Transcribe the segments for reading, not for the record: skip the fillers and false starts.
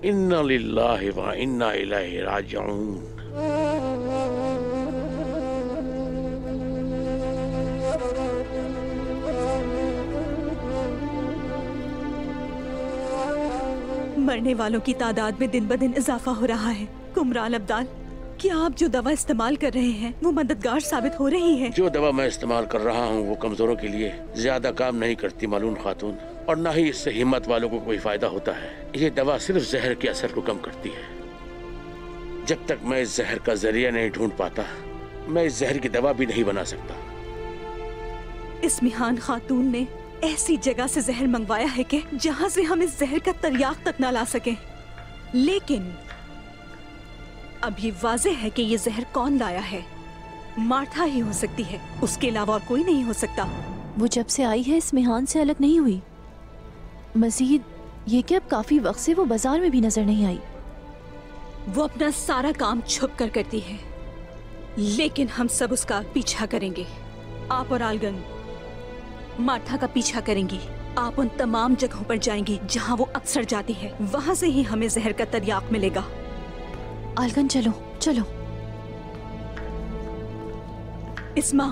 इन्ना लिल्लाहि व इन्ना इलैहि राजिऊन। मरने वालों की तादाद में दिन ब दिन इजाफा हो रहा है। कुमरान अब्दाल, क्या आप जो दवा इस्तेमाल कर रहे हैं वो मददगार साबित हो रही है? जो दवा मैं इस्तेमाल कर रहा हूँ वो कमजोरों के लिए ज्यादा काम नहीं करती मालूम खातून, और न ही इससे हिम्मत वालों को कोई फायदा होता है। ये दवा सिर्फ जहर के असर को कम करती है। जब तक मैं इस जहर का जरिया नहीं ढूंढ पाता, मैं इस जहर की दवा भी नहीं बना सकता। इस्मिहान खातून ने ऐसी जगह से जहर मंगवाया है कि जहाँ से हम इस जहर का तरियाक तक ना ला सके। लेकिन अब ये वाज़ेह है कि ये जहर कौन लाया है। मार्था ही हो सकती है, उसके अलावा और कोई नहीं हो सकता। वो जब से आई है इस्मिहान से अलग नहीं हुई। मजीद ये कि अब काफी वक्त से वो बाजार में भी नजर नहीं आई। वो अपना सारा काम छुप कर करती है, लेकिन हम सब उसका पीछा करेंगे। आप और आलगन मार्था का पीछा करेंगी। आप उन तमाम जगहों पर जाएंगी जहां वो अक्सर जाती है। वहां से ही हमें जहर का तरियाक मिलेगा। आलगन चलो चलो। इस्मा,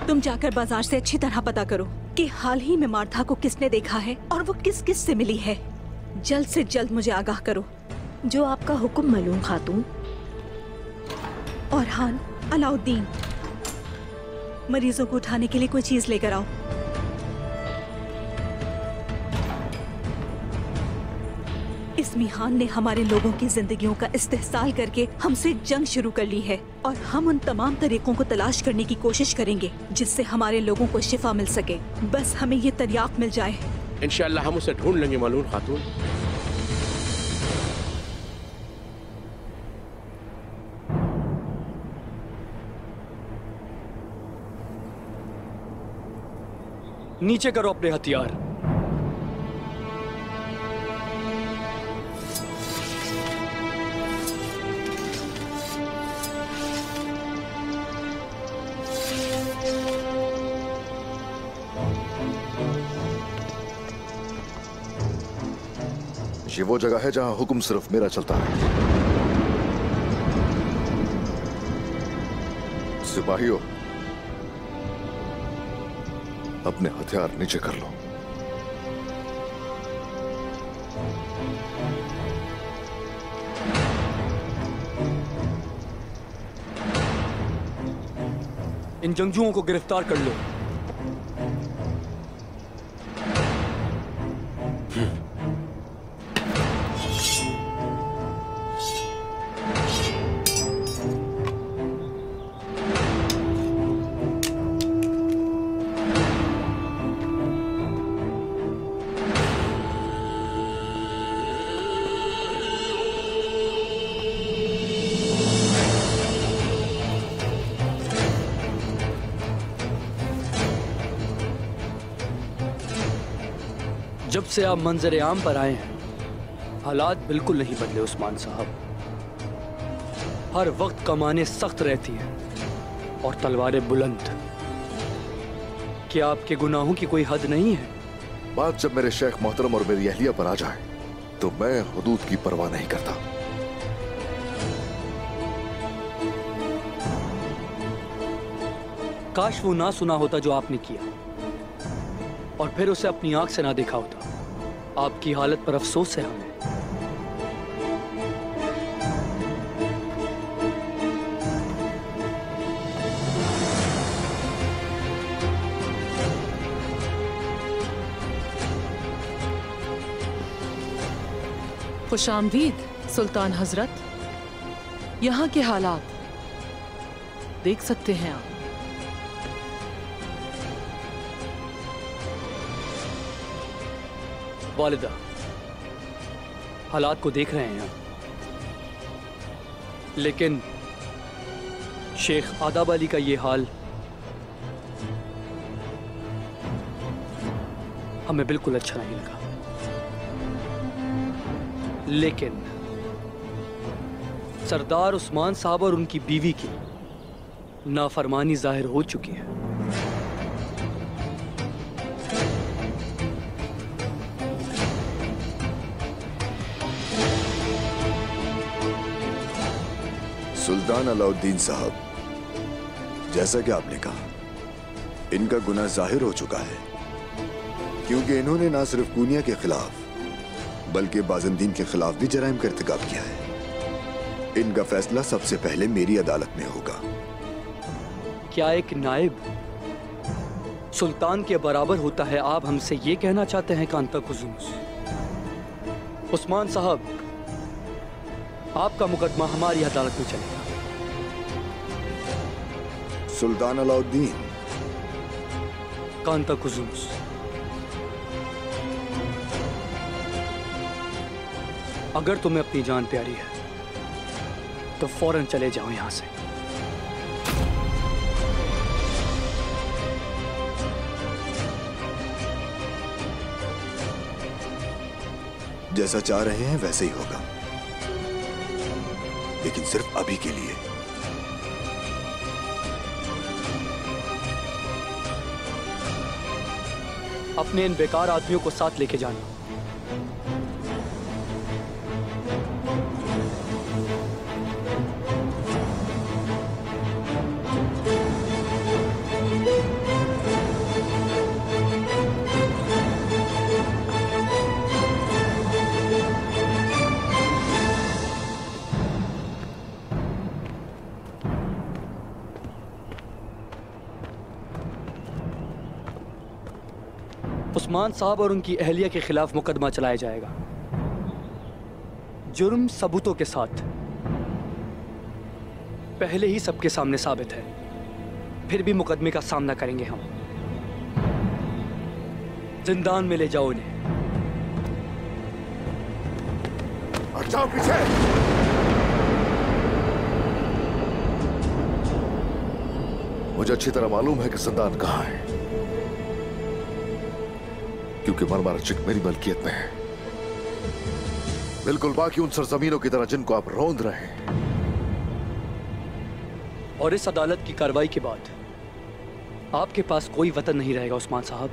तुम जाकर बाजार से अच्छी तरह पता करो कि हाल ही में मार्था को किसने देखा है और वो किस किस से मिली है। जल्द से जल्द मुझे आगाह करो। जो आपका हुक्म मलूम खातून। और हान, अलाउद्दीन, मरीजों को उठाने के लिए कोई चीज लेकर आओ। इस्मिहान ने हमारे लोगों की जिंदगियों का इस्तेहसाल करके हमसे जंग शुरू कर ली है, और हम उन तमाम तरीकों को तलाश करने की कोशिश करेंगे जिससे हमारे लोगों को शिफा मिल सके। बस हमें ये तरियाक मिल जाए। इंशाअल्लाह हम उसे ढूंढ लेंगे मालूम खातून। नीचे करो अपने हथियार। ये वो जगह है जहां हुक्म सिर्फ मेरा चलता है। सिपाहियों, अपने हथियार नीचे कर लो। इन जंगजुओं को गिरफ्तार कर लो। जब से आप मंजर आम पर आए हैं, हालात बिल्कुल नहीं बदले उस्मान साहब। हर वक्त कमाने सख्त रहती हैं और तलवारें बुलंद। क्या आपके गुनाहों की कोई हद नहीं है? बात जब मेरे शेख मोहतरम और मेरी अहलिया पर आ जाए तो मैं हुदूद की परवाह नहीं करता। काश वो ना सुना होता जो आपने किया, और फिर उसे अपनी आंख से ना देखा होता। आपकी हालत पर अफसोस है हमें। खुशामदीद सुल्तान हजरत। यहाँ के हालात देख सकते हैं आप। वालिदा, हालात को देख रहे हैं आप, लेकिन शेख आदाब अली का ये हाल हमें बिल्कुल अच्छा नहीं लगा। लेकिन सरदार उस्मान साहब और उनकी बीवी की नाफरमानी जाहिर हो चुकी है। सुल्तान अलाउद्दीन साहब, जैसा कि आपने कहा, इनका गुनाह जाहिर हो चुका है, क्योंकि इन्होंने ना सिर्फ कूनिया के खिलाफ बल्कि बाज़ंदीन के खिलाफ भी जराइम का इर्तिकाब किया है। इनका फैसला सबसे पहले मेरी अदालत में होगा। क्या एक नायब सुल्तान के बराबर होता है? आप हमसे ये कहना चाहते हैं कांता कुजुनुस? उस्मान साहब, आपका मुकदमा हमारी अदालत में चलेगा। सुल्तान अलाउद्दीन, कांता कुजुनुस, अगर तुम्हें अपनी जान प्यारी है तो फौरन चले जाओ यहां से। जैसा चाह रहे हैं वैसे ही होगा, लेकिन सिर्फ अभी के लिए। अपने इन बेकार आदमियों को साथ लेके जाना। उस्मान साहब और उनकी अहलिया के खिलाफ मुकदमा चलाया जाएगा, जुर्म सबूतों के साथ। पहले ही सबके सामने साबित है, फिर भी मुकदमे का सामना करेंगे हम। जिंदान में ले जाओ इन्हें। हटाओ पीछे। मुझे अच्छी तरह मालूम है कि जिंदान कहां है, क्योंकि मरमरा चिक मेरी मलकियत में है, बिल्कुल बाकी उन सरजमीनों की तरह जिनको आप रौंद रहे हैं। और इस अदालत की कार्रवाई के बाद आपके पास कोई वतन नहीं रहेगा उस्मान साहब।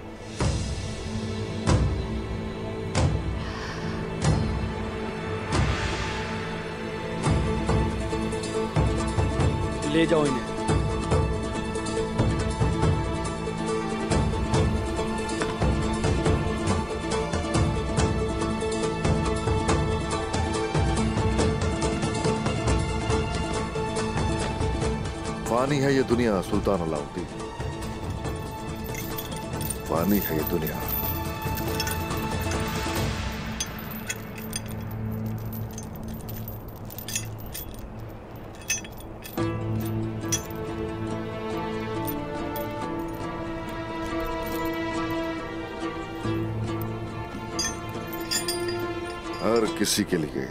ले जाओ इन्हें। फानी है ये दुनिया सुल्तान अलाउद्दीन, फानी है ये दुनिया। हर किसी के लिए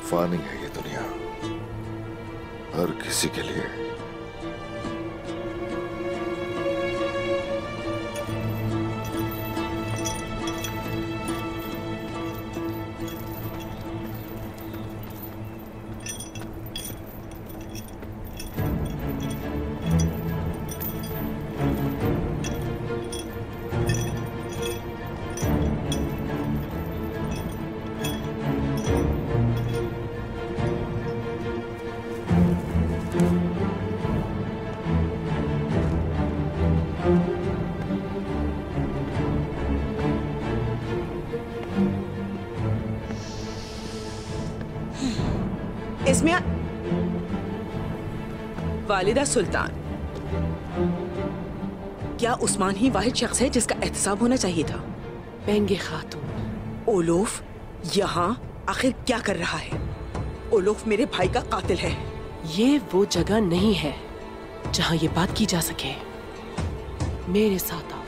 फानी है ये दुनिया, हर किसी के लिए। इसमें वालिदा सुल्तान, क्या उस्मान ही वाहिद शख्स है जिसका एहतसाब होना चाहिए था? बेंगे खातून, ओलोफ यहाँ आखिर क्या कर रहा है? ओलोफ मेरे भाई का कातिल है। ये वो जगह नहीं है जहाँ ये बात की जा सके। मेरे साथ आओ।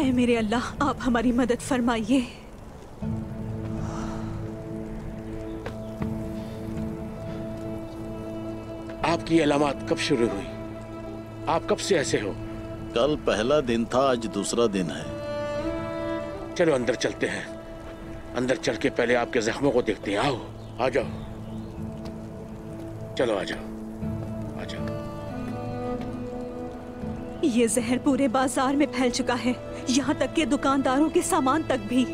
ऐ मेरे अल्लाह, आप हमारी मदद फरमाइए। आपकी अलामत कब शुरू हुई? आप कब से ऐसे हो? कल पहला दिन था, आज दूसरा दिन है। चलो अंदर चलते हैं। अंदर चल के पहले आपके जख्मों को देखते हैं। आओ, आ जाओ, चलो आ जाओ, आ जाओ। ये जहर पूरे बाजार में फैल चुका है, यहाँ तक कि दुकानदारों के सामान तक भी।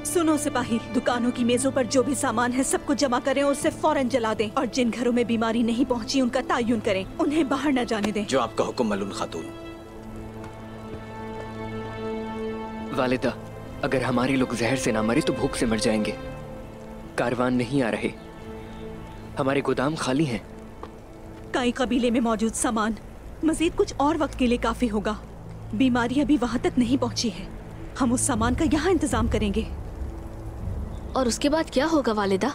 सुनो सिपाही, दुकानों की मेजों पर जो भी सामान है सबको जमा करें और उसे फौरन जला दें, और जिन घरों में बीमारी नहीं पहुंची उनका तायुन करें, उन्हें बाहर न जाने दें। जो आपका हुक्म मलून खातून। वालिदा, अगर हमारे लोग जहर से ना मरे तो भूख से मर जाएंगे। कारवान नहीं आ रहे, हमारे गोदाम खाली हैं। कई कबीले में मौजूद सामान मजीद कुछ और वक्त के लिए काफी होगा। बीमारी अभी वहाँ तक नहीं पहुँची है। हम उस सामान का यहाँ इंतजाम करेंगे। और उसके बाद क्या होगा वालिदा?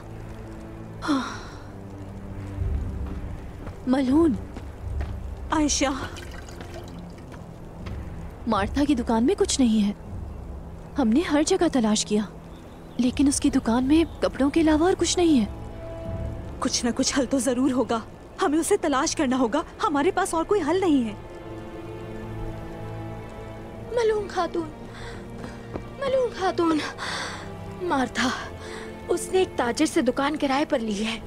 मलून। आयशा, मार्था की दुकान में कुछ नहीं है। हमने हर जगह तलाश किया, लेकिन उसकी दुकान में कपड़ों के अलावा और कुछ नहीं है। कुछ न कुछ हल तो जरूर होगा, हमें उसे तलाश करना होगा। हमारे पास और कोई हल नहीं है। मलून खातून, मलून खातून, मार्था, उसने एक ताजिर से दुकान किराए पर ली है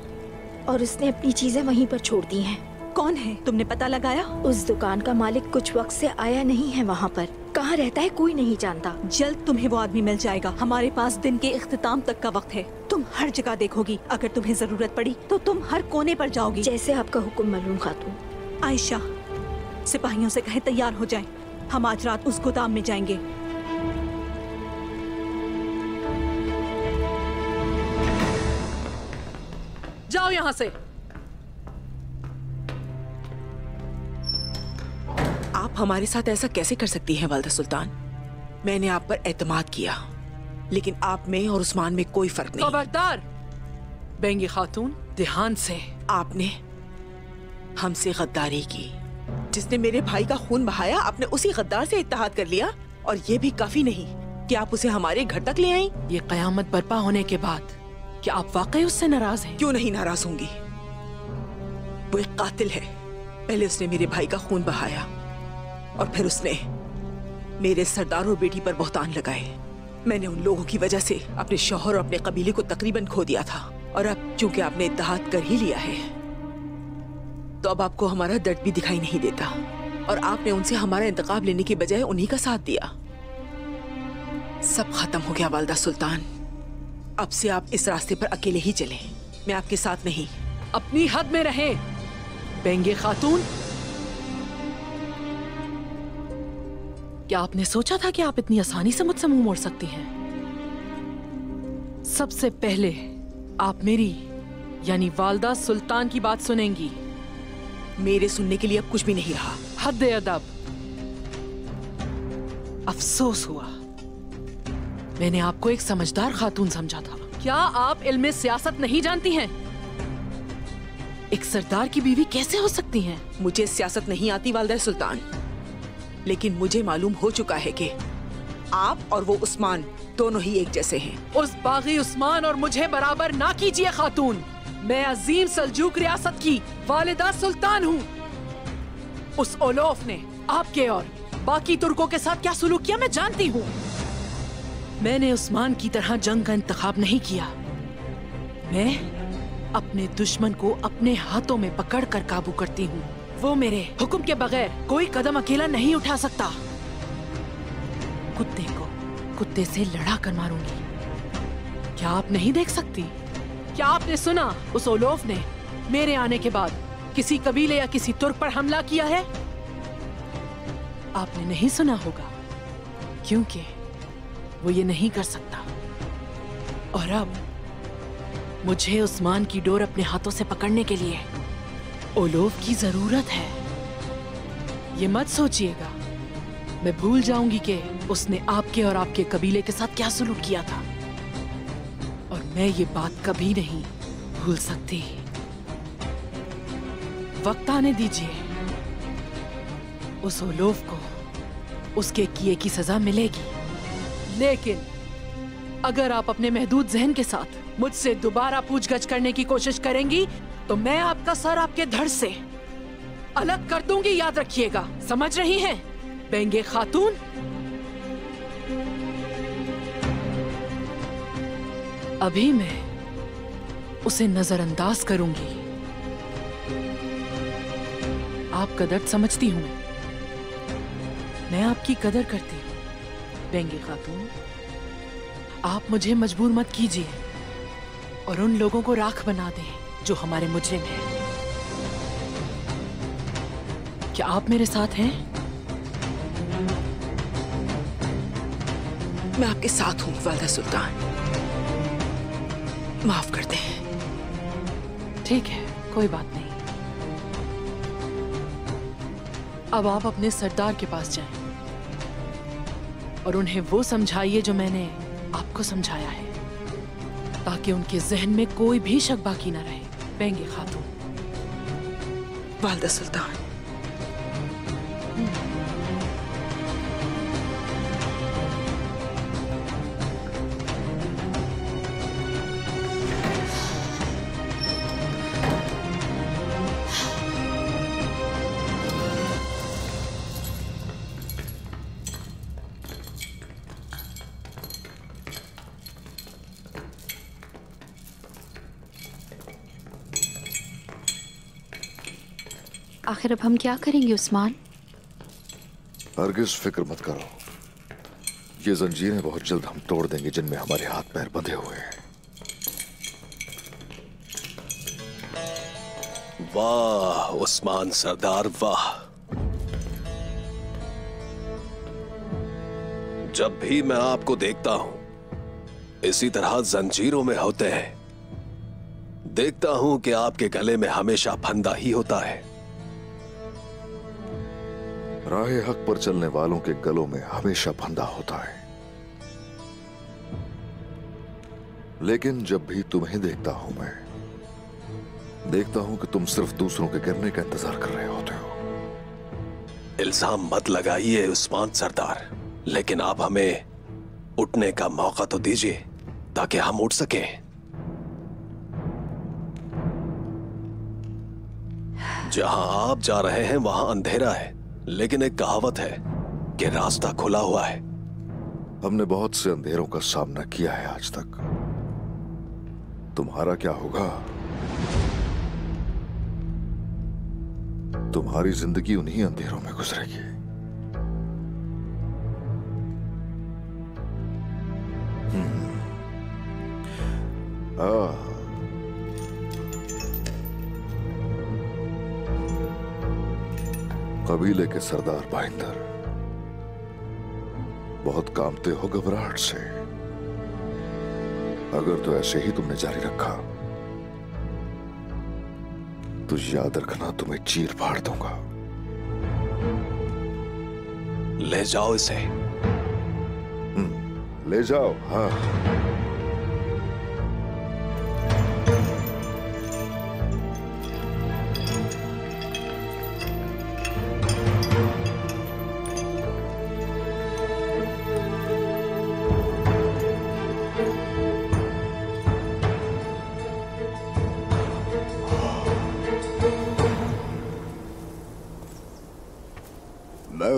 और उसने अपनी चीजें वहीं पर छोड़ दी हैं। कौन है, तुमने पता लगाया? उस दुकान का मालिक कुछ वक्त से आया नहीं है वहाँ पर। कहाँ रहता है कोई नहीं जानता। जल्द तुम्हें वो आदमी मिल जाएगा। हमारे पास दिन के इख्तिताम तक का वक्त है। तुम हर जगह देखोगी, अगर तुम्हें जरूरत पड़ी तो तुम हर कोने पर जाओगी। जैसे आपका हुक्म मलून खातून। आयशा, सिपाहियों से कहे तैयार हो जाएं। हम आज रात उस गोदाम में जाएंगे। जाओ यहाँ से। आप हमारे साथ ऐसा कैसे कर सकती हैं वालिदा सुल्तान? मैंने आप पर एतमाद किया, लेकिन आप में और उस्मान में कोई फर्क नहीं। खबरदार बेंगी खातून, ध्यान से। आपने हमसे गद्दारी की। जिसने मेरे भाई का खून बहाया, आपने उसी गद्दार से इत्तेहाद कर लिया। और ये भी काफी नहीं कि आप उसे हमारे घर तक ले आई। ये कयामत बर्पा होने के बाद क्या आप वाकई उससे नाराज हैं? क्यों नहीं नाराज होंगी? वो एक कातिल है। पहले उसने मेरे भाई का खून बहाया और फिर उसने मेरे सरदार और बेटी पर बहतान लगाए। मैंने उन लोगों की वजह से अपने शौहर और अपने कबीले को तकरीबन खो दिया था, और अब चूंकि आपने इत्तेहाद कर ही लिया है तो अब आपको हमारा दर्द भी दिखाई नहीं देता, और आपने उनसे हमारा इंतकाम लेने की बजाय उन्हीं का साथ दिया। सब खत्म हो गया वालिदा सुल्तान। अब से आप इस रास्ते पर अकेले ही चलें, मैं आपके साथ नहीं। अपनी हद में रहें बेंगे खातून। क्या आपने सोचा था कि आप इतनी आसानी से मुझसे मुंह मोड़ सकती हैं? सबसे पहले आप मेरी यानी वालिदा सुल्तान की बात सुनेंगी। मेरे सुनने के लिए अब कुछ भी नहीं रहा। हद अदब। अफसोस हुआ, मैंने आपको एक समझदार खातून समझा था। क्या आप इल्मे सियासत नहीं जानती हैं? एक सरदार की बीवी कैसे हो सकती हैं? मुझे सियासत नहीं आती वालिदा सुल्तान, लेकिन मुझे मालूम हो चुका है कि आप और वो उस्मान दोनों ही एक जैसे हैं। उस बागी उस्मान और मुझे बराबर ना कीजिए खातून। मैं अजीम सल्जूक रियासत की वालिदा सुल्तान हूँ। उस ओलोफ ने आपके और बाकी तुर्कों के साथ क्या सुलूक किया मैं जानती हूँ। मैंने उस्मान की तरह जंग का इंतखाब नहीं किया। मैं अपने दुश्मन को अपने हाथों में पकड़कर काबू करती हूँ। वो मेरे हुक्म के बगैर कोई कदम अकेला नहीं उठा सकता। कुत्ते को कुत्ते से लड़ा कर मारूंगी। क्या आप नहीं देख सकती? क्या आपने सुना उस ओलोफ ने मेरे आने के बाद किसी कबीले या किसी तुर्क पर हमला किया है? आपने नहीं सुना होगा, क्योंकि वो ये नहीं कर सकता। और अब मुझे उस्मान की डोर अपने हाथों से पकड़ने के लिए ओलोफ की जरूरत है। ये मत सोचिएगा मैं भूल जाऊंगी कि उसने आपके और आपके कबीले के साथ क्या सुलूक किया था, और मैं ये बात कभी नहीं भूल सकती। वक्त आने दीजिए, उस ओलोफ को उसके किए की सजा मिलेगी। लेकिन अगर आप अपने महदूद जहन के साथ मुझसे दोबारा पूछगछ करने की कोशिश करेंगी तो मैं आपका सर आपके धड़ से अलग कर दूंगी, याद रखिएगा। समझ रही हैं बेंगे खातून? अभी मैं उसे नजरअंदाज करूंगी। आपका दर्द समझती हूं मैं आपकी कदर करती हूं बेंगे खातून। आप मुझे मजबूर मत कीजिए और उन लोगों को राख बना दें जो हमारे मुजरिम हैं। क्या आप मेरे साथ हैं? मैं आपके साथ हूं वालिदा सुल्तान, माफ कर दें। ठीक है, कोई बात नहीं। अब आप अपने सरदार के पास जाएं और उन्हें वो समझाइए जो मैंने आपको समझाया है, ताकि उनके जहन में कोई भी शक बाकी न रहे। बेंगे खातून। वालिदा सुल्तान। आखिर अब हम क्या करेंगे उस्मान? हरगिज़ फिक्र मत करो, ये जंजीरें बहुत जल्द हम तोड़ देंगे जिनमें हमारे हाथ पैर बंधे हुए हैं। वाह उस्मान सरदार, वाह। जब भी मैं आपको देखता हूं इसी तरह जंजीरों में होते हैं। देखता हूं कि आपके गले में हमेशा फंदा ही होता है। राहे हक पर चलने वालों के गलों में हमेशा फंदा होता है, लेकिन जब भी तुम्हें देखता हूं मैं देखता हूं कि तुम सिर्फ दूसरों के गिरने का इंतजार कर रहे होते हो। इल्जाम मत लगाइए उस्मान सरदार, लेकिन आप हमें उठने का मौका तो दीजिए ताकि हम उठ सकें। जहां आप जा रहे हैं वहां अंधेरा है, लेकिन एक कहावत है कि रास्ता खुला हुआ है। हमने बहुत से अंधेरों का सामना किया है आज तक। तुम्हारा क्या होगा? तुम्हारी जिंदगी उन्हीं अंधेरों में गुजरेगी। कबीले के सरदार भाईंदर, बहुत कांपते हो घबराहट से। अगर तो ऐसे ही तुमने जारी रखा तो याद रखना तुम्हें चीर फाड़ दूंगा। ले जाओ इसे। ले जाओ। हाँ,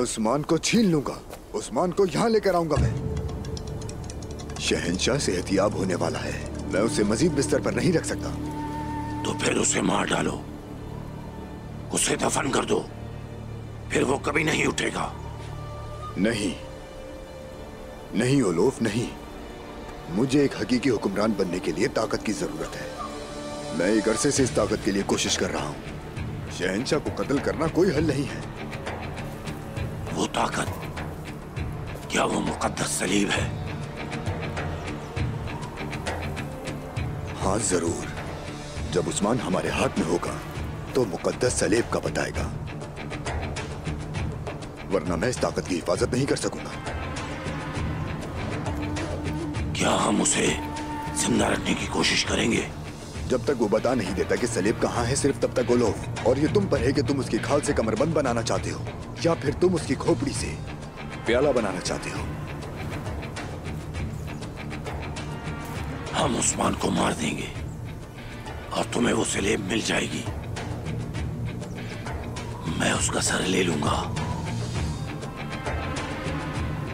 उस्मान को छीन लूंगा, उस्मान को यहां लेकर आऊंगा मैं। शहंशाह सेहतियाब होने वाला है, मैं उसे मजीद बिस्तर पर नहीं रख सकता। तो फिर उसे मार डालो, उसे दफन कर दो, फिर वो कभी नहीं उठेगा। नहीं नहीं ओलोफ, नहीं। मुझे एक हकीकी हुक्मरान बनने के लिए ताकत की जरूरत है। मैं एक अरसे से इस ताकत के लिए कोशिश कर रहा हूं। शहंशाह को कत्ल करना कोई हल नहीं है। वो ताकत, क्या वो मुकद्दस सलीब है? हाँ जरूर। जब उस्मान हमारे हाथ में होगा तो मुकद्दस सलीब का बताएगा, वरना मैं इस ताकत की हिफाजत नहीं कर सकूंगा। क्या हम उसे जिंदा रखने की कोशिश करेंगे? जब तक वो बता नहीं देता कि सलीब कहाँ है, सिर्फ तब तक ओलोफ। और ये तुम पर है कि तुम उसकी खाल से कमरबंद बनाना चाहते हो या फिर तुम उसकी खोपड़ी से प्याला बनाना चाहते हो। हम उस्मान को मार देंगे और तुम्हें वो सलेब मिल जाएगी। मैं उसका सर ले लूंगा।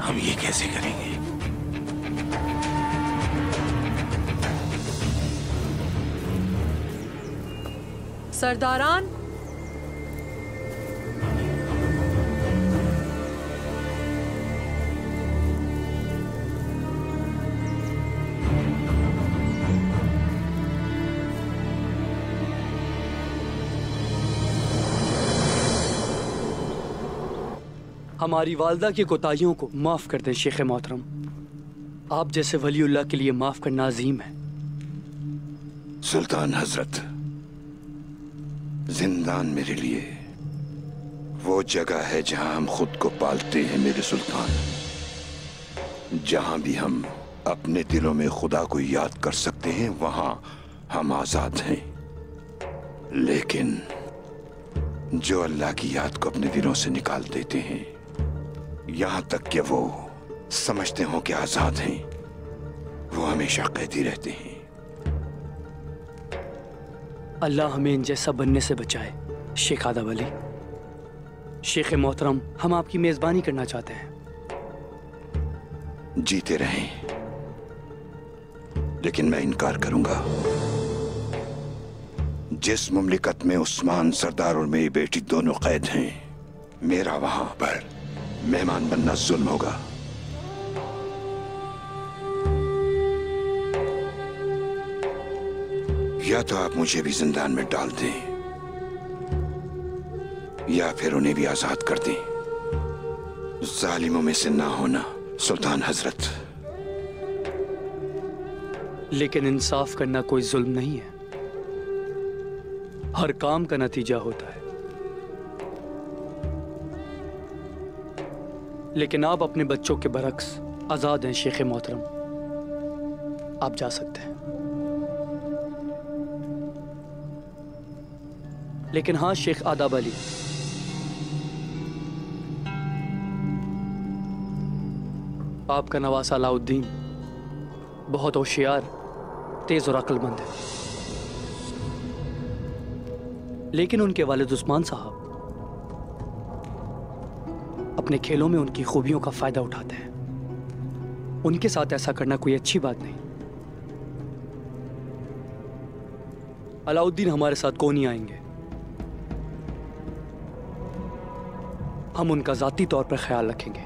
हम ये कैसे करेंगे? सरदारान, हमारी वालदा की कोताहियों को माफ कर दें शेख मोहतरम। आप जैसे वलीउल्लाह के लिए माफ करना अजीम है। सुल्तान हजरत, जिंदान मेरे लिए वो जगह है जहां हम खुद को पालते हैं मेरे सुल्तान। जहां भी हम अपने दिलों में खुदा को याद कर सकते हैं वहां हम आजाद हैं। लेकिन जो अल्लाह की याद को अपने दिलों से निकाल देते हैं, यहां तक कि वो समझते हो कि आजाद हैं, वो हमेशा कैदी रहते हैं। अल्लाह हमें इन जैसा बनने से बचाए। शेख आदब अली, शेख मोहतरम, हम आपकी मेजबानी करना चाहते हैं। जीते रहें, लेकिन मैं इनकार करूंगा। जिस मुमलिकत में उस्मान सरदार और मेरी बेटी दोनों कैद हैं, मेरा वहां पर मेहमान बनना जुल्म होगा। या तो आप मुझे भी जिंदान में डाल दें या फिर उन्हें भी आजाद कर दें। जालिमों में से ना होना सुल्तान हजरत। लेकिन इंसाफ करना कोई जुल्म नहीं है। हर काम का नतीजा होता है। लेकिन आप अपने बच्चों के बरक्स आजाद हैं शेख मोहतरम। आप जा सकते हैं। लेकिन हाँ शेख आदाब अली, आपका नवासा अलाउद्दीन बहुत होशियार, तेज और अक्लमंद है। लेकिन उनके वालिद उस्मान साहब अपने खेलों में उनकी खूबियों का फायदा उठाते हैं। उनके साथ ऐसा करना कोई अच्छी बात नहीं। अलाउद्दीन हमारे साथ क्यों नहीं आएंगे? हम उनका जाती तौर पर ख्याल रखेंगे।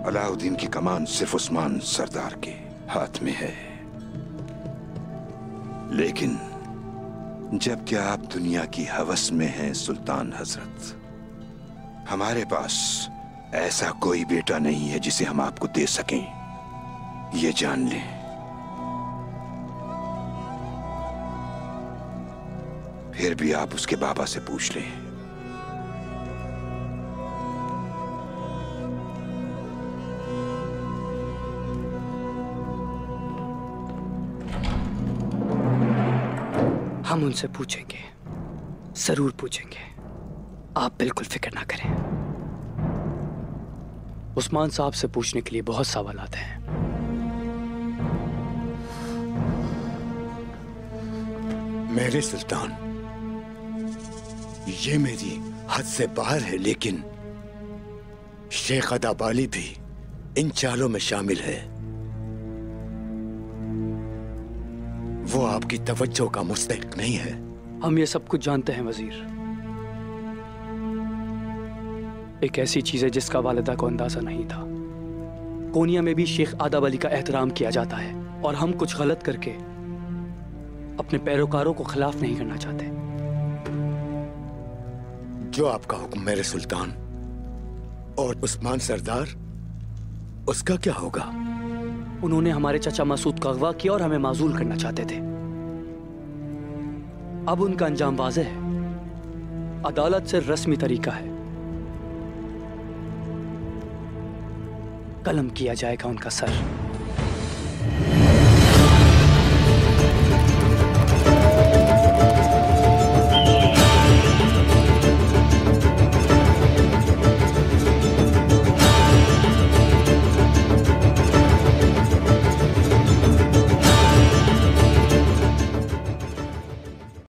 अलाउद्दीन की कमान सिर्फ उस्मान सरदार के हाथ में है। लेकिन जबकि आप दुनिया की हवस में हैं सुल्तान हजरत, हमारे पास ऐसा कोई बेटा नहीं है जिसे हम आपको दे सकें। ये जान लें। फिर भी आप उसके बाबा से पूछ लें। हम उनसे पूछेंगे, जरूर पूछेंगे। आप बिल्कुल फिक्र ना करें। उस्मान साहब से पूछने के लिए बहुत सवालात हैं। मेरे सुल्तान, ये मेरी हद से बाहर है, लेकिन शेख आदाब अली भी इन चालों में शामिल है। वो आपकी तवज्जो का मुस्तहिक नहीं है। हम ये सब कुछ जानते हैं वजीर। एक ऐसी चीज है जिसका वालिदा को अंदाजा नहीं था। कोनिया में भी शेख आदाब अली का एहतराम किया जाता है और हम कुछ गलत करके अपने पैरोकारों को खिलाफ नहीं करना चाहते। जो आपका हुक्म मेरे सुल्तान। और उस्मान सरदार, उसका क्या होगा? उन्होंने हमारे चाचा मसूद का अगवा किया और हमें माजूल करना चाहते थे। अब उनका अंजाम वाज़ेह है। अदालत से रस्मी तरीका है कलम किया जाएगा उनका सर।